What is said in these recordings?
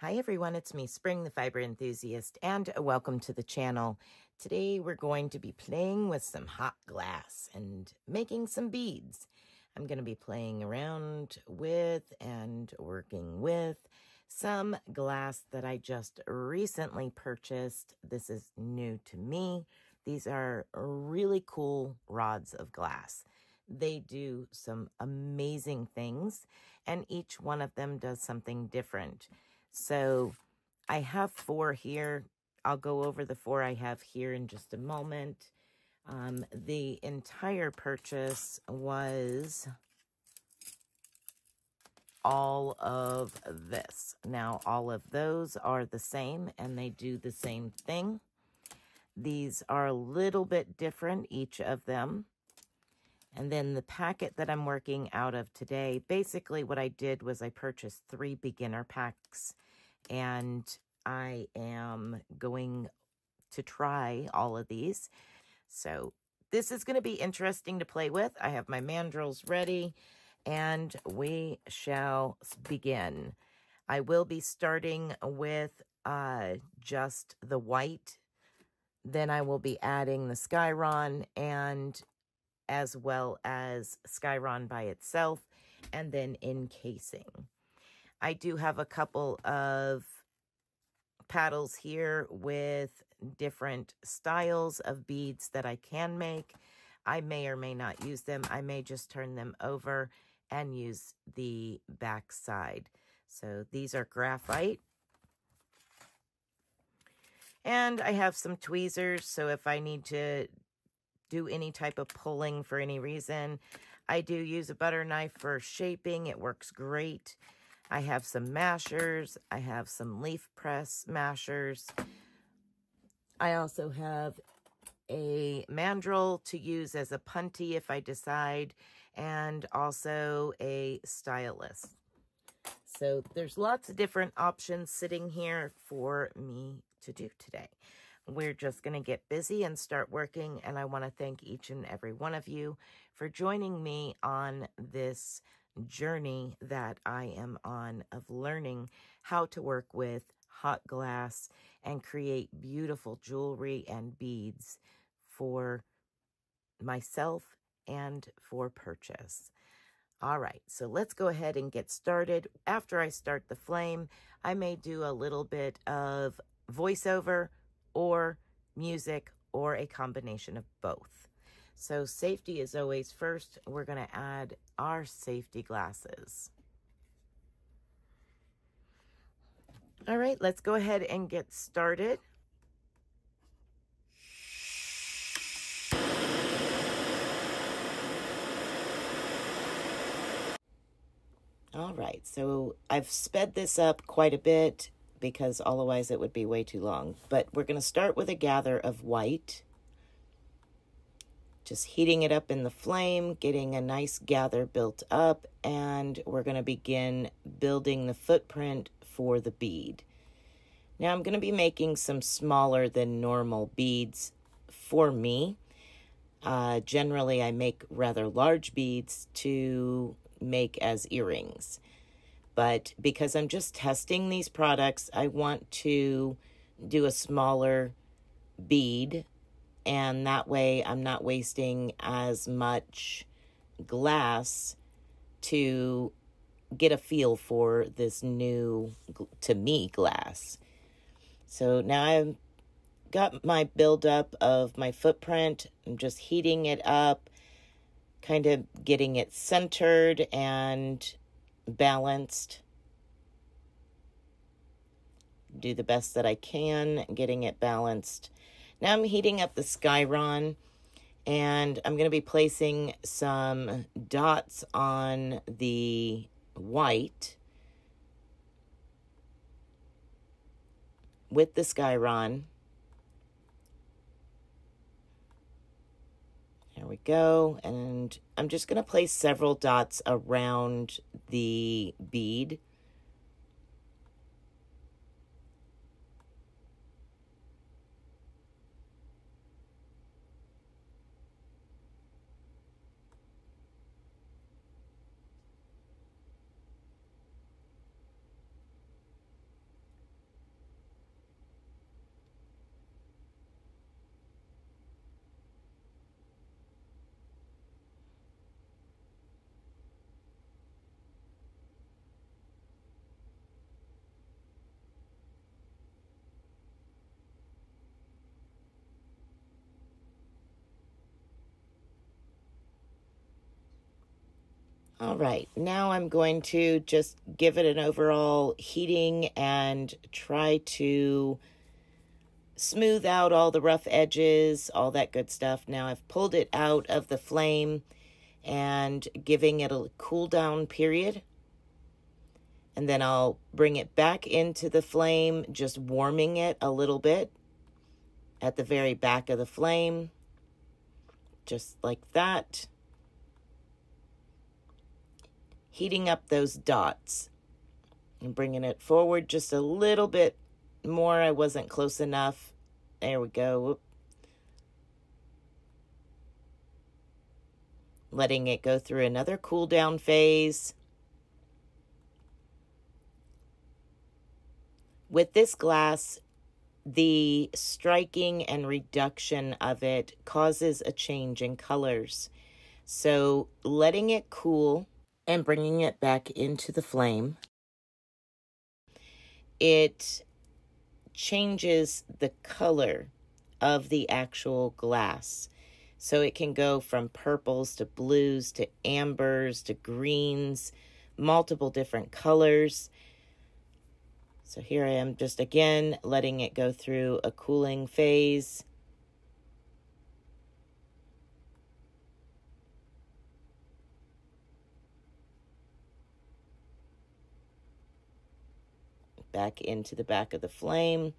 Hi everyone, it's me, Spring, the fiber enthusiast, and welcome to the channel. Today we're going to be playing with some hot glass and making some beads. I'm going to be playing around with and working with some glass that I just recently purchased. This is new to me. These are really cool rods of glass. They do some amazing things, and each one of them does something different. So I have 4 here. I'll go over the 4 I have here in just a moment. The entire purchase was all of this. Now, all of those are the same and they do the same thing. These are a little bit different, each of them. And then the packet that I'm working out of today, basically what I did was I purchased 3 beginner packs, and I am going to try all of these. So this is going to be interesting to play with. I have my mandrels ready, and we shall begin. I will be starting with just the white. Then I will be adding the Skyron, and as well as Skyron by itself, and then encasing. I do have a couple of paddles here with different styles of beads that I can make. I may or may not use them. I may just turn them over and use the back side. So these are graphite. And I have some tweezers, so if I need to do any type of pulling for any reason, I do use a butter knife for shaping. It works great. I have some mashers. I have some leaf press mashers. I also have a mandrel to use as a punty if I decide, and also a stylus. So there's lots of different options sitting here for me to do today. We're just going to get busy and start working, and I want to thank each and every one of you for joining me on this journey that I am on of learning how to work with hot glass and create beautiful jewelry and beads for myself and for purchase. All right, so let's go ahead and get started. After I start the flame, I may do a little bit of voiceover or music or a combination of both. So safety is always first. We're going to add our safety glasses. All right, let's go ahead and get started. All right, so I've sped this up quite a bit because otherwise it would be way too long. But we're going to start with a gather of white. Just heating it up in the flame, getting a nice gather built up, and we're going to begin building the footprint for the bead. Now I'm going to be making some smaller than normal beads for me. Generally, I make rather large beads to make as earrings. But because I'm just testing these products, I want to do a smaller bead, and that way I'm not wasting as much glass to get a feel for this new, to me, glass. So now I've got my buildup of my footprint. I'm just heating it up, kind of getting it centered and balanced. Do the best that I can, getting it balanced. Now I'm heating up the Skyron, and I'm going to be placing some dots on the white with the Skyron. There we go. And I'm just going to place several dots around the bead. All right, now I'm going to just give it an overall heating and try to smooth out all the rough edges, all that good stuff. Now I've pulled it out of the flame and giving it a cool down period. And then I'll bring it back into the flame, just warming it a little bit at the very back of the flame, just like that. Heating up those dots and bringing it forward just a little bit more. I wasn't close enough. There we go. Letting it go through another cool down phase. With this glass, the striking and reduction of it causes a change in colors. So letting it cool and bringing it back into the flame, it changes the color of the actual glass. So it can go from purples to blues to ambers to greens, multiple different colors. So here I am just again letting it go through a cooling phase. Back into the back of the flame.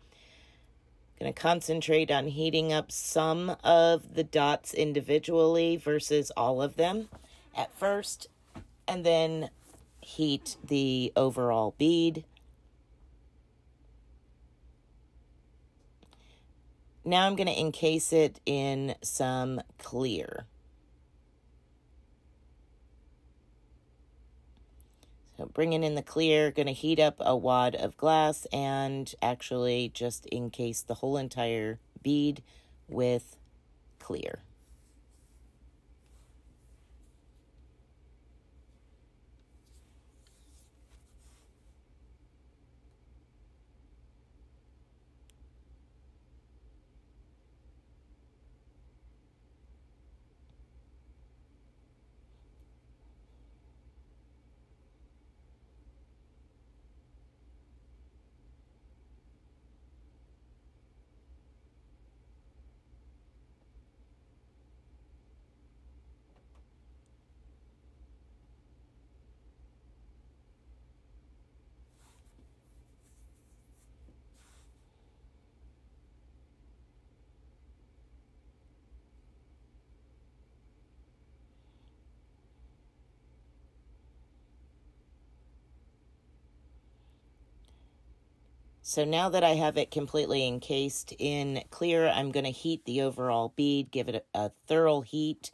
Going to concentrate on heating up some of the dots individually versus all of them at first, and then heat the overall bead. Now I'm going to encase it in some clear. So bringing in the clear, going to heat up a wad of glass and actually just encase the whole entire bead with clear. So now that I have it completely encased in clear, I'm going to heat the overall bead, give it a thorough heat,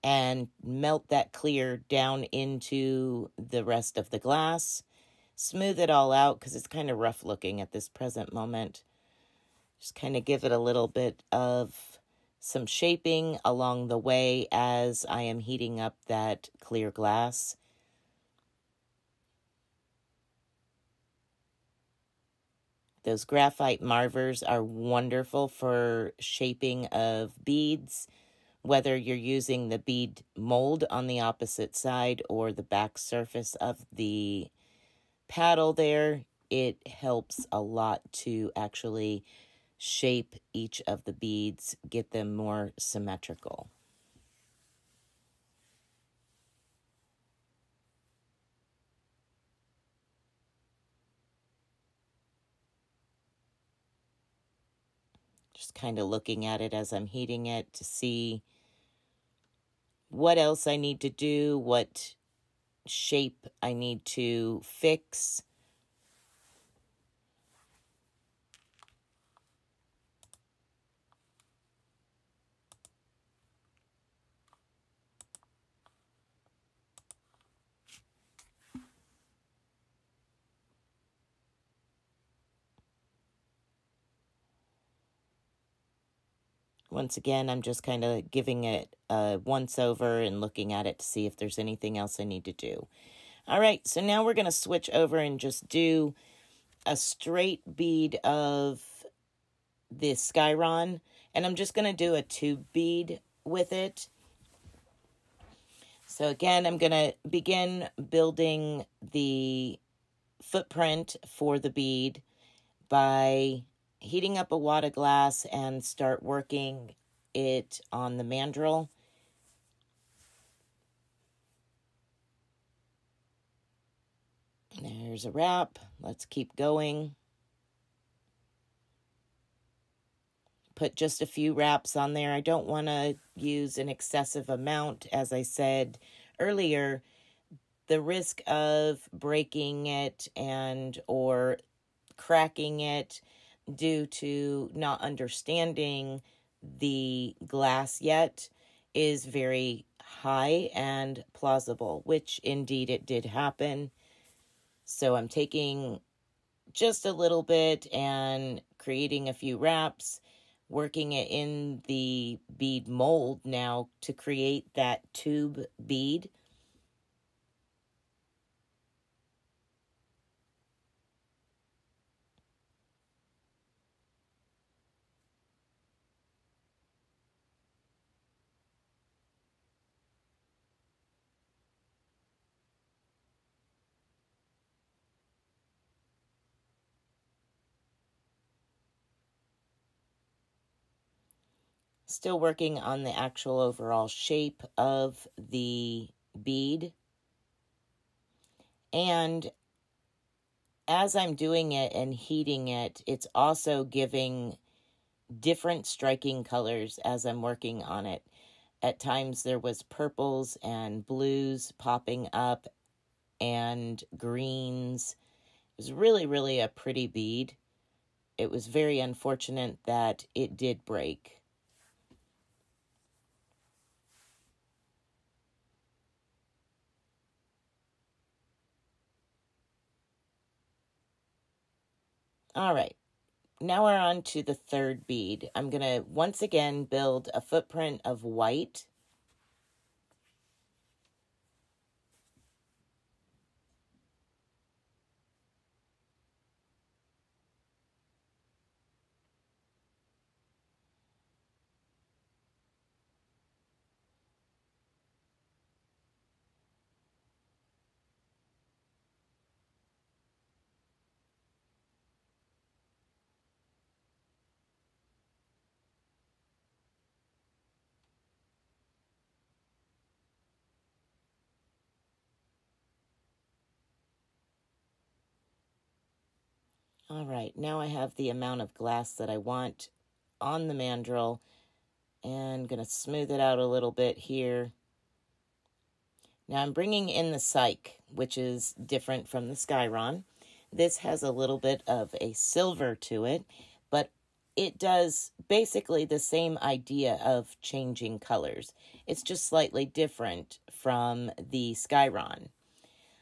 and melt that clear down into the rest of the glass. Smooth it all out because it's kind of rough looking at this present moment. Just kind of give it a little bit of some shaping along the way as I am heating up that clear glass. Those graphite marvers are wonderful for shaping of beads, whether you're using the bead mold on the opposite side or the back surface of the paddle there. It helps a lot to actually shape each of the beads, get them more symmetrical. Just kind of looking at it as I'm heating it to see what else I need to do, what shape I need to fix. Once again, I'm just kind of giving it a once over and looking at it to see if there's anything else I need to do. All right, so now we're going to switch over and just do a straight bead of the Skyron, and I'm just going to do a tube bead with it. So again, I'm going to begin building the footprint for the bead by heating up a wad of glass and start working it on the mandrel. There's a wrap. Let's keep going. Put just a few wraps on there. I don't want to use an excessive amount. As I said earlier, the risk of breaking it and or cracking it due to not understanding the glass yet is very high and plausible, which indeed it did happen. So I'm taking just a little bit and creating a few wraps, working it in the bead mold now to create that tube bead. Still working on the actual overall shape of the bead. And as I'm doing it and heating it, it's also giving different striking colors as I'm working on it. At times there was purples and blues popping up and greens. It was really, really a pretty bead. It was very unfortunate that it did break. All right, now we're on to the third bead. I'm going to once again build a footprint of white. All right, now I have the amount of glass that I want on the mandrel, and going to smooth it out a little bit here. Now I'm bringing in the Psych, which is different from the Skyron. This has a little bit of a silver to it, but it does basically the same idea of changing colors. It's just slightly different from the Skyron.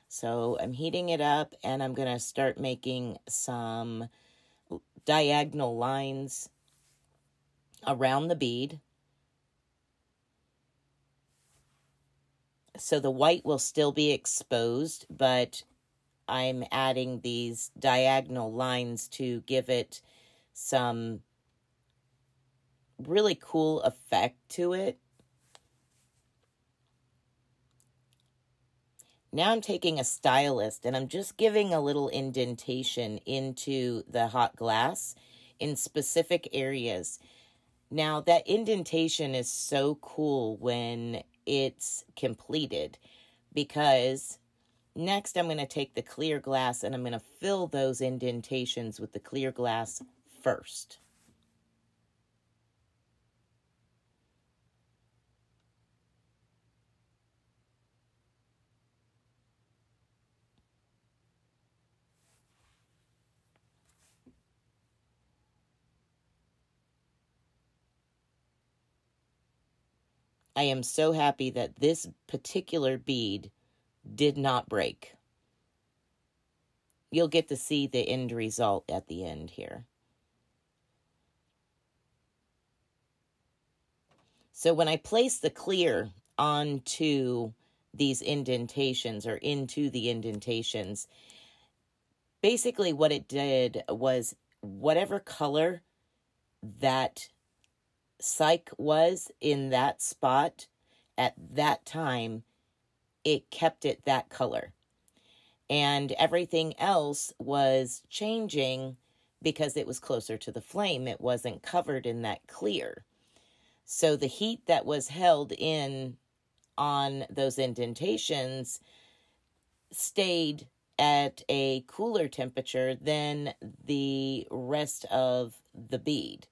So I'm heating it up, and I'm going to start making some diagonal lines around the bead. So the white will still be exposed, but I'm adding these diagonal lines to give it some really cool effect to it. Now I'm taking a stylus and I'm just giving a little indentation into the hot glass in specific areas. Now that indentation is so cool when it's completed, because next I'm going to take the clear glass and I'm going to fill those indentations with the clear glass first. I am so happy that this particular bead did not break. You'll get to see the end result at the end here. So when I place the clear onto these indentations or into the indentations, basically what it did was whatever color that Psych was in that spot at that time, it kept it that color. And everything else was changing because it was closer to the flame. It wasn't covered in that clear. So the heat that was held in on those indentations stayed at a cooler temperature than the rest of the bead.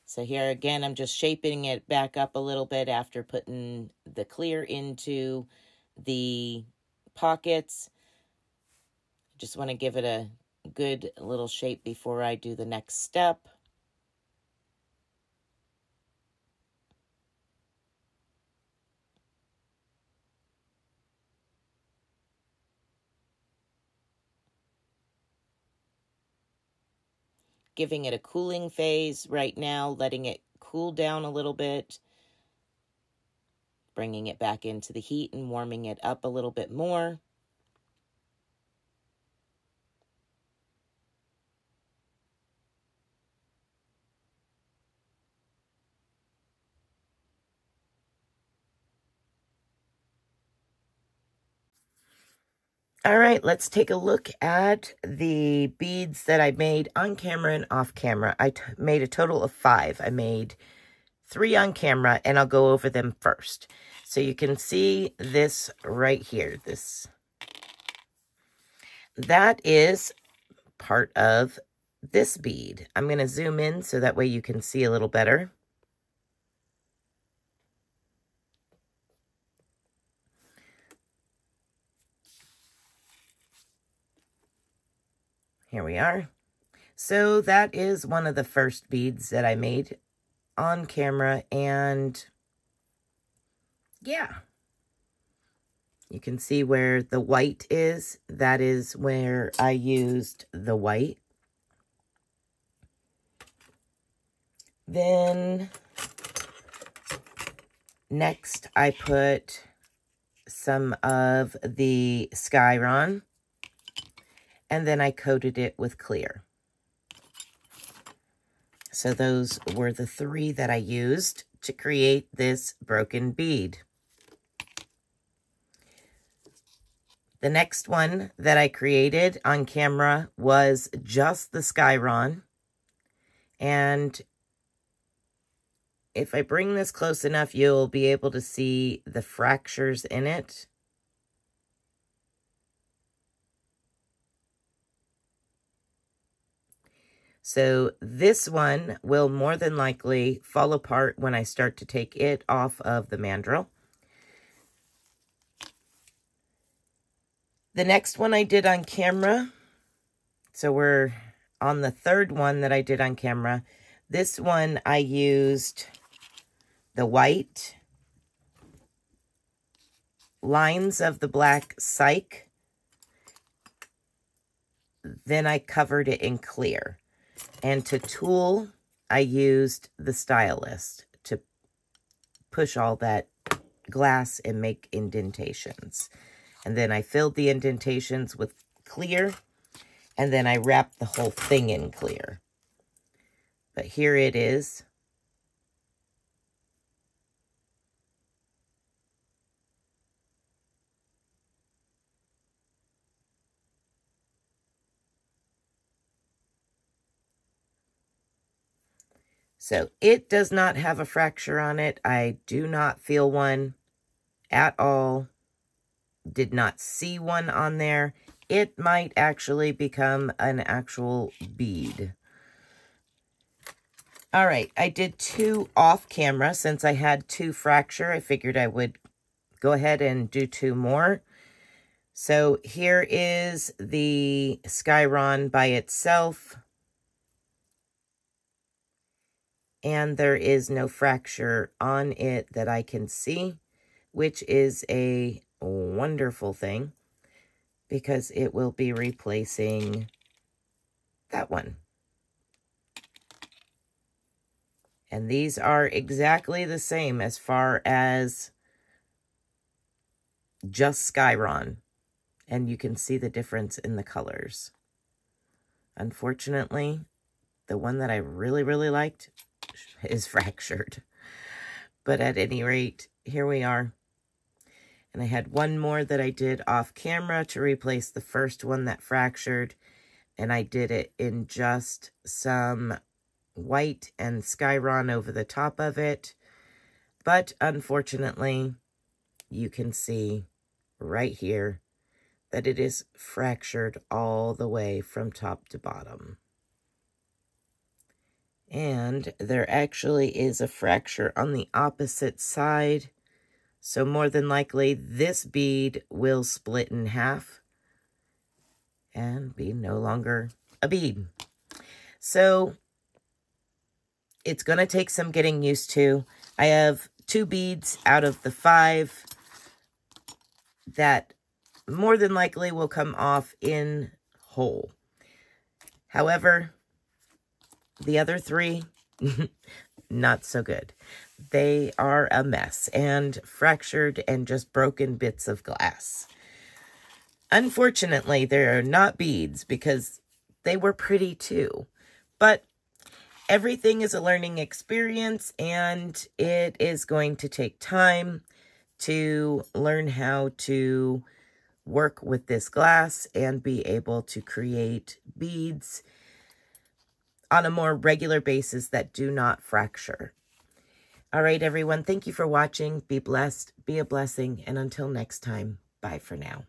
So here again, I'm just shaping it back up a little bit after putting the clear into the pockets. Just want to give it a good little shape before I do the next step. Giving it a cooling phase right now, letting it cool down a little bit, bringing it back into the heat and warming it up a little bit more. All right, let's take a look at the beads that I made on camera and off camera. I made a total of 5. I made 3 on camera, and I'll go over them first. So you can see this right here. That is part of this bead. I'm going to zoom in so that way you can see a little better. Here we are. So that is one of the first beads that I made on camera, and yeah, you can see where the white is. That is where I used the white. Then next I put some of the Skyron, and then I coated it with clear. So those were the 3 that I used to create this broken bead. The next one that I created on camera was just the Skyron. And if I bring this close enough, you'll be able to see the fractures in it. So this one will more than likely fall apart when I start to take it off of the mandrel. The next one I did on camera, so we're on the 3rd one that I did on camera. This one I used the white lines of the black Psych. Then I covered it in clear. And to tool, I used the stylist to push all that glass and make indentations. And then I filled the indentations with clear, and then I wrapped the whole thing in clear. But here it is. So it does not have a fracture on it. I do not feel one at all. Did not see one on there. It might actually become an actual bead. All right, I did 2 off camera. Since I had 2 fracture, I figured I would go ahead and do 2 more. So here is the Skyron by itself. And there is no fracture on it that I can see, which is a wonderful thing because it will be replacing that one. And these are exactly the same as far as just Skyron. And you can see the difference in the colors. Unfortunately, the one that I really, really liked is fractured. But at any rate, here we are. And I had one more that I did off camera to replace the first one that fractured. And I did it in just some white and Skyron over the top of it. But unfortunately, you can see right here that it is fractured all the way from top to bottom. And there actually is a fracture on the opposite side. So more than likely, this bead will split in half and be no longer a bead. So it's going to take some getting used to. I have 2 beads out of the 5 that more than likely will come off in whole. However, the other 3, not so good. They are a mess and fractured and just broken bits of glass. Unfortunately, they're not beads because they were pretty too. But everything is a learning experience, and it is going to take time to learn how to work with this glass and be able to create beads on a more regular basis that do not fracture. All right, everyone, thank you for watching. Be blessed, be a blessing, and until next time, bye for now.